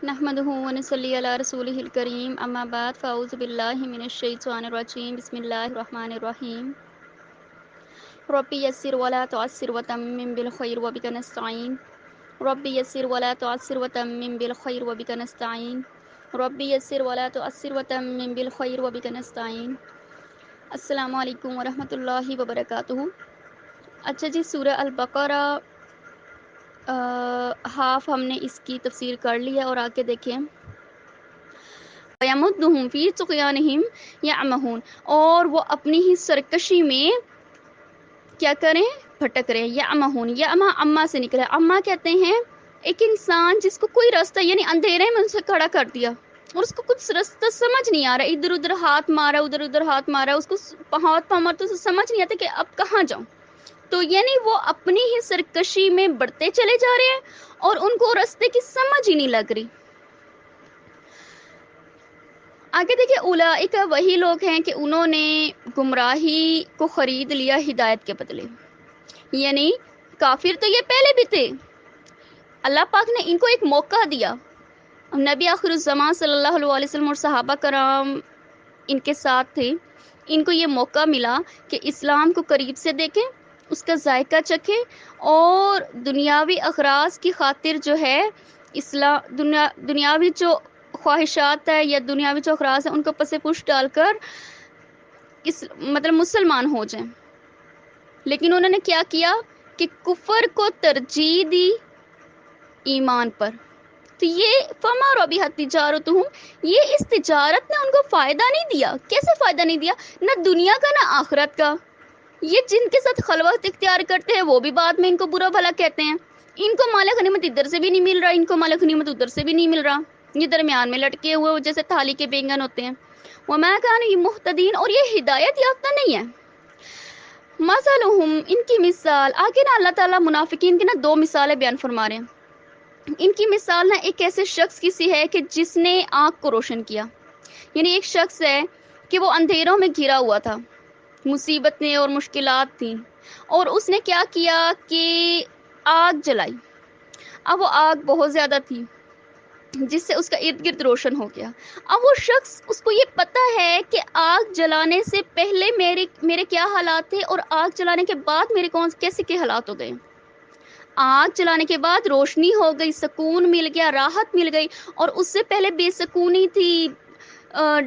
نحمده ونصلي على رسوله الكريم اما بعد فاعوذ بالله من الشيطان الرجيم بسم الله الرحمن الرحيم ربي يسر ولا تعسر وتمم بالخير وبك نستعين ربي يسر ولا تعسر وتمم بالخير وبك نستعين ربي يسر ولا تعسر وتمم بالخير وبك نستعين السلام علیکم ورحمۃ اللہ وبرکاتہ۔ اچھا جی، سورہ البقرہ ہاف ہم نے اس کی تفسیر کر لی ہے اور آگے دیکھیں وَيَمُدُّهُمْ فِي طُغْيَانِهِمْ يَعْمَهُونَ، اور وہ اپنی ہی سرکشی میں کیا کریں؟ بھٹک رہے ہیں۔ یعمہون، یعمہ اما سے نکلا ہے۔ اما کہتے ہیں ایک انسان جس کو کوئی راستہ یعنی اندھیرے میں اسے کھڑا کر دیا اور اس کو کچھ راستہ سمجھ نہیں آ رہا، ادھر ادھر ہاتھ مارا ادھر ادھر ہاتھ مارا، اس کو ہاتھ پاؤں مارا تو اسے سمجھ نہیں آتا کہ اب کہاں جاؤں، تو یعنی وہ اپنی ہی سرکشی میں بڑھتے چلے جا رہے ہیں اور ان کو راستے کی سمجھ ہی نہیں لگ رہی۔ آگے دیکھیں اولئک وہی لوگ ہیں کہ انہوں نے گمراہی کو خرید لیا ہدایت کے بدلے، یعنی کافر تو یہ پہلے بھی تھے، اللہ پاک نے ان کو ایک موقع دیا۔ نبی آخر الزمان صلی اللہ علیہ وسلم اور صحابہ کرام ان کے ساتھ تھے، ان کو یہ موقع ملا کہ اسلام کو قریب سے دیکھیں، اس کا ذائقہ چکھیں اور دنیاوی اغراض کی خاطر جو ہے دنیاوی جو خواہشات ہے یا دنیاوی جو اغراض ہیں ان کو پس پش ڈال کر مطلب مسلمان ہو جائیں۔ لیکن انہوں نے کیا کیا کہ کفر کو ترجیح دی ایمان پر، تو یہ فما ربحت تجارتہم، یہ اس تجارت نے ان کو فائدہ نہیں دیا۔ کیسے فائدہ نہیں دیا؟ نہ دنیا کا نہ آخرت کا۔ یہ جن کے ساتھ خلوت اختیار کرتے ہیں وہ بھی بعد میں ان کو برا بھلا کہتے ہیں، ان کو مال غنیمت ادھر سے بھی نہیں مل رہا، ان کو مال غنیمت ادھر سے بھی نہیں مل رہا، یہ درمیان میں لٹکے ہوئے جیسے تھالی کے بینگن ہوتے ہیں۔ وما كانوا مہتدین، اور یہ ہدایت یافتہ نہیں ہے۔ مثلہم، ان کی مثال، آگے نا اللہ تعالیٰ منافقین کی نا دو مثالیں بیان فرما رہے ہیں۔ ان کی مثال نا ایک ایسے شخص کی سی ہے کہ جس نے آنکھ کو روشن کیا، یعنی ایک شخص ہے کہ وہ اندھیروں میں گھرا ہوا تھا، مصیبتیں اور مشکلات تھیں، اور اس نے کیا کیا کہ آگ جلائی۔ اب وہ آگ بہت زیادہ تھی جس سے اس کا ارد گرد روشن ہو گیا۔ اب وہ شخص، اس کو یہ پتا ہے کہ آگ جلانے سے پہلے میرے کیا حالات تھے اور آگ جلانے کے بعد میرے کیسے کے حالات ہو گئے۔ آگ جلانے کے بعد روشنی ہو گئی، سکون مل گیا، راحت مل گئی، اور اس سے پہلے بے سکونی تھی،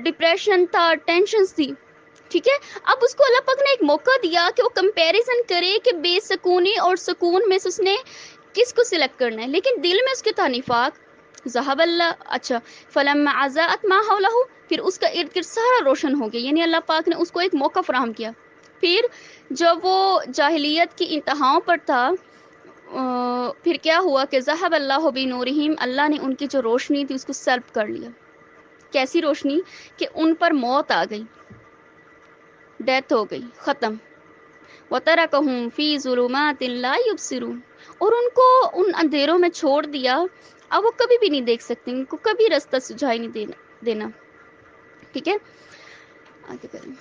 ڈپریشن تھا، ٹینشنز تھی، ٹھیک ہے۔ اب اس کو اللہ پاک نے ایک موقع دیا کہ وہ کمپیریزن کرے کہ بے سکونی اور سکون میں سے اس نے کس کو سلیکٹ کرنا ہے، لیکن دل میں اس کے تھا نفاق۔ ذہب اللہ، اچھا فلما اضاءت ما حولہ، پھر اس کا ارد گرد سارا روشن ہو گیا، یعنی اللہ پاک نے اس کو ایک موقع فراہم کیا۔ پھر جب وہ جاہلیت کی انتہاؤں پر تھا، پھر کیا ہوا کہ ذہب اللہ بنورہم، اللہ نے ان کی جو روشنی تھی اس کو سلب کر لیا۔ کیسی روشنی؟ کہ ان پر موت آ گئی، ڈیتھ ہو گئی، ختم۔ وَتَرَكَهُمْ فِي ظُلُمَاتٍ لَا يُبْصِرُونَ، اور ان کو ان اندھیروں میں چھوڑ دیا، اب وہ کبھی بھی نہیں دیکھ سکتے، ان کو کبھی راستہ سجھائی نہیں دینا، ٹھیک ہے۔ آگے کریں،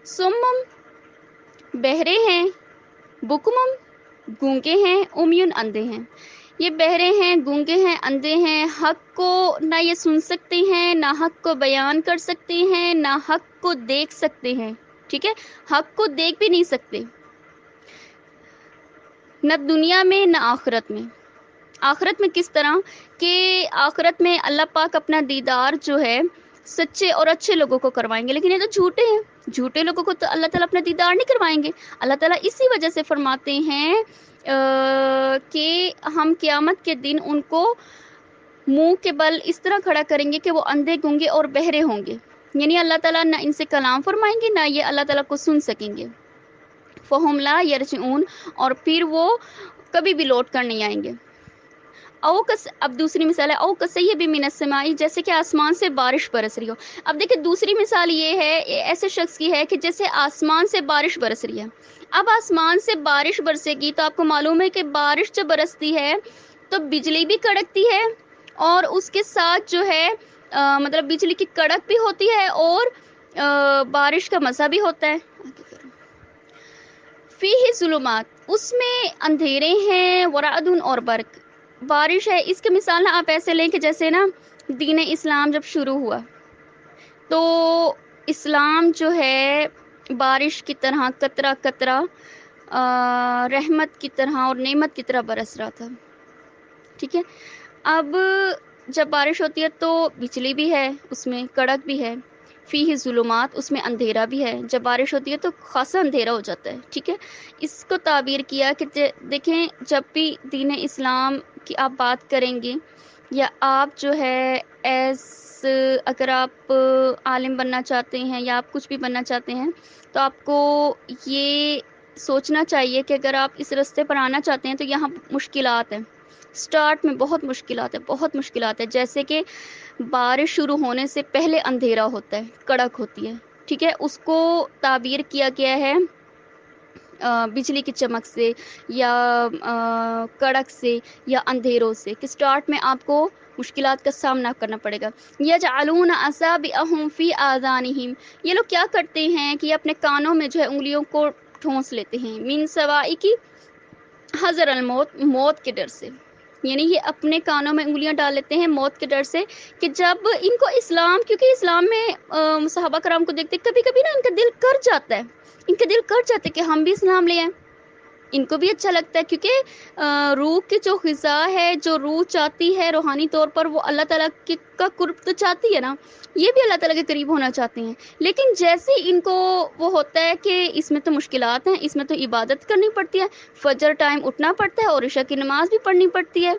سمم، بہرے ہیں، بکمم، گونگے ہیں، امیون، اندھے ہیں۔ یہ بہرے ہیں، گونگے ہیں، اندھے ہیں، حق کو نہ یہ سن سکتے ہیں، نہ حق کو بیان کر سکتے ہیں، نہ حق کو دیکھ سکتے ہیں، ٹھیک ہے۔ حق کو دیکھ بھی نہیں سکتے، نہ دنیا میں نہ آخرت میں۔ آخرت میں کس طرح کہ آخرت میں اللہ پاک اپنا دیدار جو ہے سچے اور اچھے لوگوں کو کروائیں گے، لیکن یہ تو جھوٹے ہیں، جھوٹے لوگوں کو تو اللہ تعالیٰ اپنا دیدار نہیں کروائیں گے۔ اللہ تعالیٰ اسی وجہ سے فرماتے ہیں کہ ہم قیامت کے دن ان کو منہ کے بل اس طرح کھڑا کریں گے کہ وہ اندھے، گونگے اور بہرے ہوں گے، یعنی اللہ تعالیٰ نہ ان سے کلام فرمائیں گے نہ یہ اللہ تعالیٰ کو سن سکیں گے۔ فہم لا یرجعون، اور پھر وہ کبھی بھی لوٹ کر نہیں آئیں گے۔ اب دوسری مثال ہے او کسیب من السماء، جیسے کہ آسمان سے بارش برس رہی ہو۔ اب دیکھیں دوسری مثال یہ ہے ایسے شخص کی ہے کہ جیسے آسمان سے بارش برس رہی ہے۔ اب آسمان سے بارش برسے گی تو آپ کو معلوم ہے کہ بارش جب برستی ہے تو بجلی بھی کڑکتی ہے، اور اس کے ساتھ جو ہے مطلب بجلی کی کڑک بھی ہوتی ہے اور بارش کا مزہ بھی ہوتا ہے۔ فیہ ظلمات، اس میں اندھیرے ہیں، ورعد اور برق، بارش ہے، اس کی مثال نا آپ ایسے لیں کہ جیسے نا دین اسلام جب شروع ہوا تو اسلام جو ہے بارش کی طرح قطرہ قطرہ رحمت کی طرح اور نعمت کی طرح برس رہا تھا، ٹھیک ہے۔ اب جب بارش ہوتی ہے تو بجلی بھی ہے، اس میں کڑک بھی ہے، فیہ ظلمات، اس میں اندھیرا بھی ہے۔ جب بارش ہوتی ہے تو خاصا اندھیرا ہو جاتا ہے، ٹھیک ہے۔ اس کو تعبیر کیا کہ دیکھیں جب بھی دین اسلام کی آپ بات کریں گے یا آپ جو ہے ایز اگر آپ عالم بننا چاہتے ہیں یا آپ کچھ بھی بننا چاہتے ہیں تو آپ کو یہ سوچنا چاہیے کہ اگر آپ اس راستے پر آنا چاہتے ہیں تو یہاں مشکلات ہیں، سٹارٹ میں بہت مشکلات ہے، جیسے کہ بارش شروع ہونے سے پہلے اندھیرا ہوتا ہے، کڑک ہوتی ہے، ٹھیک ہے۔ اس کو تعبیر کیا گیا ہے بجلی کی چمک سے یا کڑک سے یا اندھیروں سے، کہ سٹارٹ میں آپ کو مشکلات کا سامنا کرنا پڑے گا۔ یجعلون اصابعهم فی آذانہم، یہ لوگ کیا کرتے ہیں کہ یہ اپنے کانوں میں جو ہے انگلیوں کو ٹھونس لیتے ہیں، من سوائکی حذر الموت، موت کے ڈر سے، یعنی یہ اپنے کانوں میں انگلیاں ڈال لیتے ہیں موت کے ڈر سے، کہ جب ان کو اسلام، کیونکہ اسلام میں صحابہ کرام کو دیکھتے کبھی کبھی نا ان کا دل کر جاتا ہے، کہ ہم بھی اسلام لے آئیں، ان کو بھی اچھا لگتا ہے، کیونکہ روح کی جو غذا ہے، جو روح چاہتی ہے روحانی طور پر، وہ اللہ تعالیٰ کا قرب تو چاہتی ہے نا، یہ بھی اللہ تعالیٰ کے قریب ہونا چاہتے ہیں۔ لیکن جیسے ان کو وہ ہوتا ہے کہ اس میں تو مشکلات ہیں، اس میں تو عبادت کرنی پڑتی ہے، فجر ٹائم اٹھنا پڑتا ہے اور عشاء کی نماز بھی پڑھنی پڑتی ہے،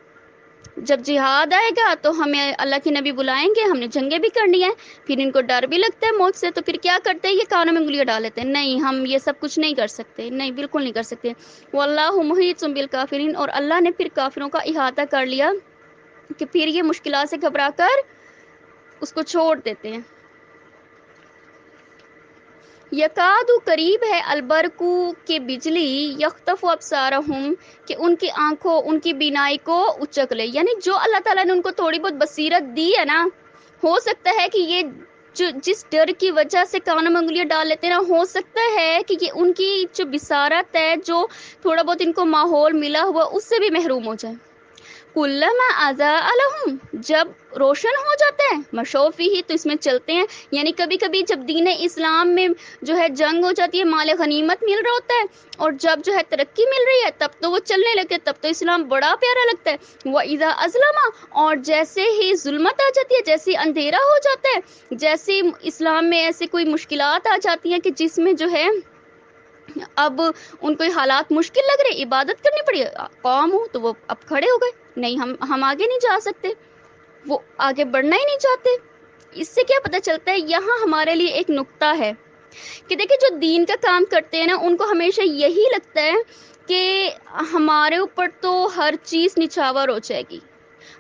جب جہاد آئے گا تو ہمیں اللہ کے نبی بلائیں گے، ہم نے جنگیں بھی کرنی ہیں، پھر ان کو ڈر بھی لگتا ہے موت سے، تو پھر کیا کرتے ہیں، یہ کانوں میں انگلیاں ڈال لیتے ہیں، نہیں ہم یہ سب کچھ نہیں کر سکتے، نہیں بالکل نہیں کر سکتے۔ واللہ محیط بالکافرین، اور اللہ نے پھر کافروں کا احاطہ کر لیا کہ پھر یہ مشکلات سے گھبرا کر اس کو چھوڑ دیتے ہیں۔ یکادو قریب ہے البرقو کے بجلی، یخطف ابصارہم کہ ان کی آنکھوں، ان کی بینائی کو اچک لے، یعنی جو اللہ تعالیٰ نے ان کو تھوڑی بہت بصیرت دی ہے نا، ہو سکتا ہے کہ یہ جس ڈر کی وجہ سے کانوں میں انگلیاں ڈال لیتے ہیں نا، ہو سکتا ہے کہ یہ ان کی جو بصارت ہے، جو تھوڑا بہت ان کو ماحول ملا ہوا اس سے بھی محروم ہو جائے۔ کلما اضاء لهم، جب روشن ہو جاتا ہے، مشوفی ہی، تو اس میں چلتے ہیں، یعنی کبھی کبھی جب دین اسلام میں جو ہے جنگ ہو جاتی ہے، مال غنیمت مل رہا ہوتا ہے اور جب جو ہے ترقی مل رہی ہے تب تو وہ چلنے لگتے، تب تو اسلام بڑا پیارا لگتا ہے۔ وَإِذَا أَظْلَمَ، اور جیسے ہی ظلمت آ جاتی ہے، جیسے اندھیرا ہو جاتا ہے، جیسے اسلام میں ایسے کوئی مشکلات آ جاتی ہیں کہ جس میں جو ہے اب ان کو حالات مشکل لگ رہے، عبادت کرنی پڑی، قوم ہو تو وہ اب کھڑے ہو گئے، نہیں ہم آگے نہیں جا سکتے، وہ آگے بڑھنا ہی نہیں چاہتے۔ اس سے کیا پتہ چلتا ہے، یہاں ہمارے لیے ایک نقطہ ہے کہ دیکھیں جو دین کا کام کرتے ہیں نا، ان کو ہمیشہ یہی لگتا ہے کہ ہمارے اوپر تو ہر چیز نچھاور ہو جائے گی،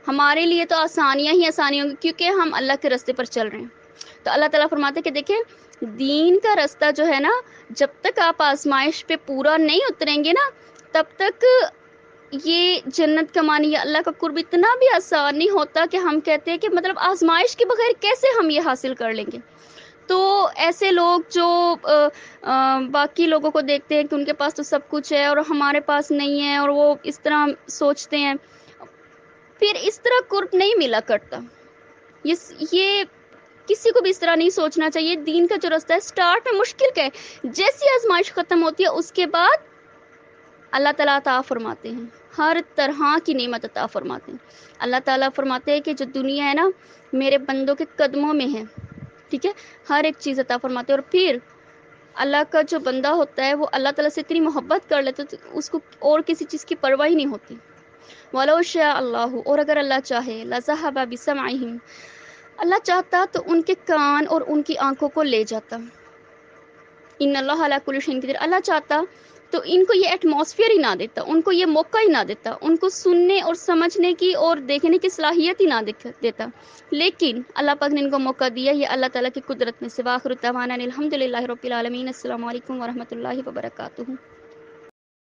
ہمارے لیے تو آسانیاں ہی آسانی ہوں گی کیونکہ ہم اللہ کے راستے پر چل رہے ہیں۔ تو اللہ تعالیٰ فرماتے ہیں کہ دیکھیں دین کا راستہ جو ہے نا، جب تک آپ آزمائش پہ پورا نہیں اتریں گے نا، تب تک یہ جنت کمانی یا اللہ کا قرب اتنا بھی آسان نہیں ہوتا کہ ہم کہتے ہیں کہ مطلب آزمائش کے بغیر کیسے ہم یہ حاصل کر لیں گے۔ تو ایسے لوگ جو باقی لوگوں کو دیکھتے ہیں کہ ان کے پاس تو سب کچھ ہے اور ہمارے پاس نہیں ہے، اور وہ اس طرح سوچتے ہیں، پھر اس طرح قرب نہیں ملا کرتا۔ یہ کسی کو بھی اس طرح نہیں سوچنا چاہیے۔ دین کا جو راستہ ہے سٹارٹ میں مشکل کا ہے، جیسی آزمائش ختم ہوتی ہے اس کے بعد اللہ تعالیٰ عطا فرماتے ہیں، ہر طرح کی نعمت عطا فرماتے ہیں۔ اللہ تعالیٰ فرماتے ہیں کہ جو دنیا ہے نا میرے بندوں کے قدموں میں ہے، ٹھیک ہے، ہر ایک چیز عطا فرماتے ہیں۔ اور پھر اللہ کا جو بندہ ہوتا ہے وہ اللہ تعالیٰ سے اتنی محبت کر لیتا ہے اس کو اور کسی چیز کی پرواہ ہی نہیں ہوتی۔ وَلَوْ شَاءَ اللَّهُ، اور اگر اللہ چاہے، لَذَهَبَ بِسَمْعِهِمْ، اللہ چاہتا تو ان کے کان اور ان کی آنکھوں کو لے جاتا۔ ان اللہ علی کل شیء قدیر، اللہ چاہتا تو ان کو یہ ایٹماسفیئر ہی نہ دیتا، ان کو یہ موقع ہی نہ دیتا، ان کو سننے اور سمجھنے کی اور دیکھنے کی صلاحیت ہی نہ دیتا، لیکن اللہ پاک نے ان کو موقع دیا، یہ اللہ تعالیٰ کی قدرت میں سے۔ وآخر دعوانا الحمد للہ رب العالمین۔ السلام علیکم ورحمۃ اللہ وبرکاتہ۔